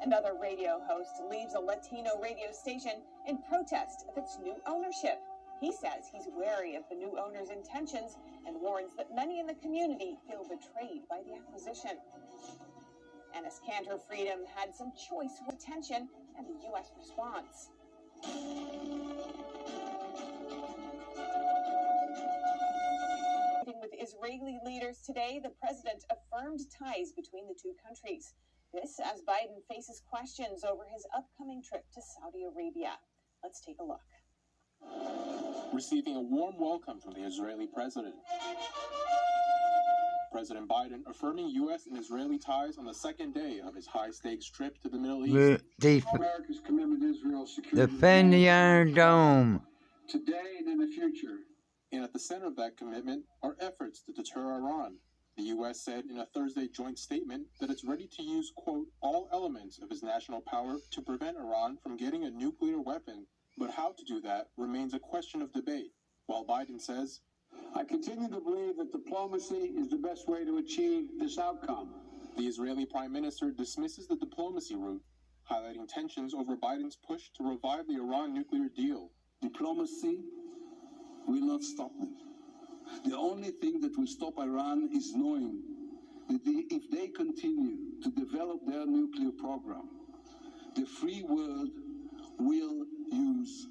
Another radio host leaves a Latino radio station in protest of its new ownership. He says he's wary of the new owner's intentions and warns that many in the community feel betrayed by the acquisition. Enes Kanter Freedom had some choice with attention and the U.S. response. Meeting with Israeli leaders today, the president affirmed ties between the two countries. This as Biden faces questions over his upcoming trip to Saudi Arabia. Let's take a look. Receiving a warm welcome from the Israeli president. President Biden affirming U.S. and Israeli ties on the second day of his high-stakes trip to the Middle East. America's commitment to Israel's security. Defend the Iron Dome. Today and in the future. And at the center of that commitment are efforts to deter Iran. The U.S. said in a Thursday joint statement that it's ready to use, quote, all elements of its national power to prevent Iran from getting a nuclear weapon. But how to do that remains a question of debate. While Biden says, I continue to believe that diplomacy is the best way to achieve this outcome. The Israeli prime minister dismisses the diplomacy route, highlighting tensions over Biden's push to revive the Iran nuclear deal. Diplomacy will not stop them. The only thing that will stop Iran is knowing that if they continue to develop their nuclear program, the free world will use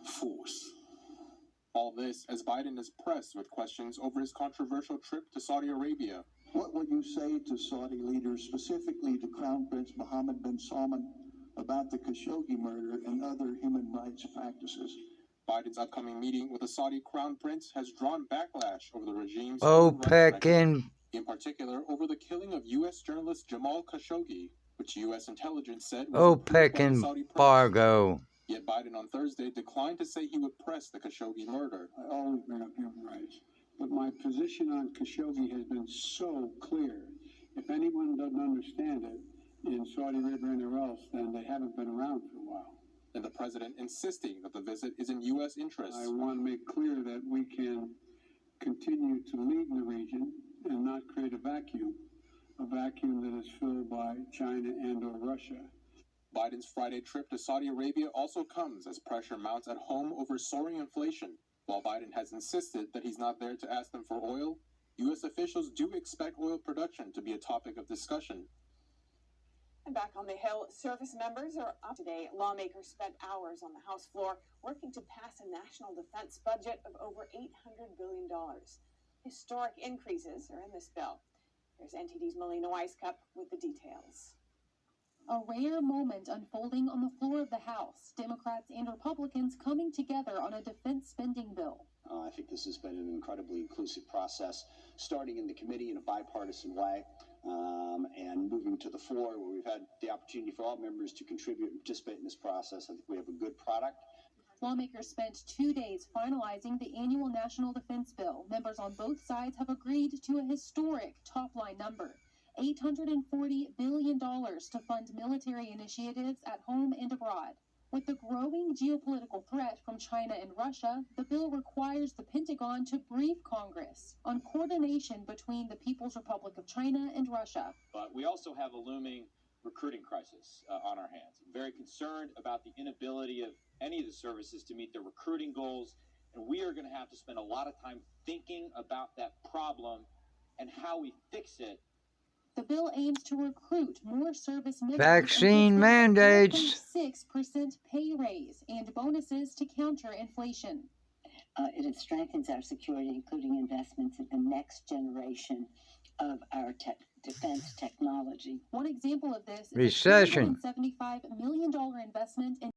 force. All this as Biden is pressed with questions over his controversial trip to Saudi Arabia. What would you say to Saudi leaders, specifically to Crown Prince Mohammed bin Salman, about the Khashoggi murder and other human rights practices? Biden's upcoming meeting with the Saudi Crown Prince has drawn backlash over the regime's OPEC in particular over the killing of U.S. journalist Jamal Khashoggi, which U.S. intelligence said was OPEC embargo. Yet Biden on Thursday declined to say he would press the Khashoggi murder. I always bring up human rights, but my position on Khashoggi has been so clear. If anyone doesn't understand it in Saudi Arabia or anywhere else, then they haven't been around for a while. And the president insisting that the visit is in U.S. interests. I want to make clear that we can continue to lead in the region and not create a vacuum that is filled by China and or Russia. Biden's Friday trip to Saudi Arabia also comes as pressure mounts at home over soaring inflation. While Biden has insisted that he's not there to ask them for oil, U.S. officials do expect oil production to be a topic of discussion. And back on the Hill, service members are up today. Lawmakers spent hours on the House floor working to pass a national defense budget of over $800 billion. Historic increases are in this bill. Here's NTD's Melina Weiskup with the details. A rare moment unfolding on the floor of the House. Democrats and Republicans coming together on a defense spending bill. I think this has been an incredibly inclusive process, starting in the committee in a bipartisan way, and moving to the floor where we've had the opportunity for all members to contribute and participate in this process. I think we have a good product. Lawmakers spent 2 days finalizing the annual national defense bill. Members on both sides have agreed to a historic top-line number. $840 billion to fund military initiatives at home and abroad. With the growing geopolitical threat from China and Russia, the bill requires the Pentagon to brief Congress on coordination between the People's Republic of China and Russia. But we also have a looming recruiting crisis on our hands. I'm very concerned about the inability of any of the services to meet their recruiting goals, and we are going to have to spend a lot of time thinking about that problem and how we fix it. The bill aims to recruit more service members. Vaccine mandates. 6% pay raise and bonuses to counter inflation. It strengthens our security, including investments in the next generation of our defense technology. One example of this is Recession. a $75 million investment in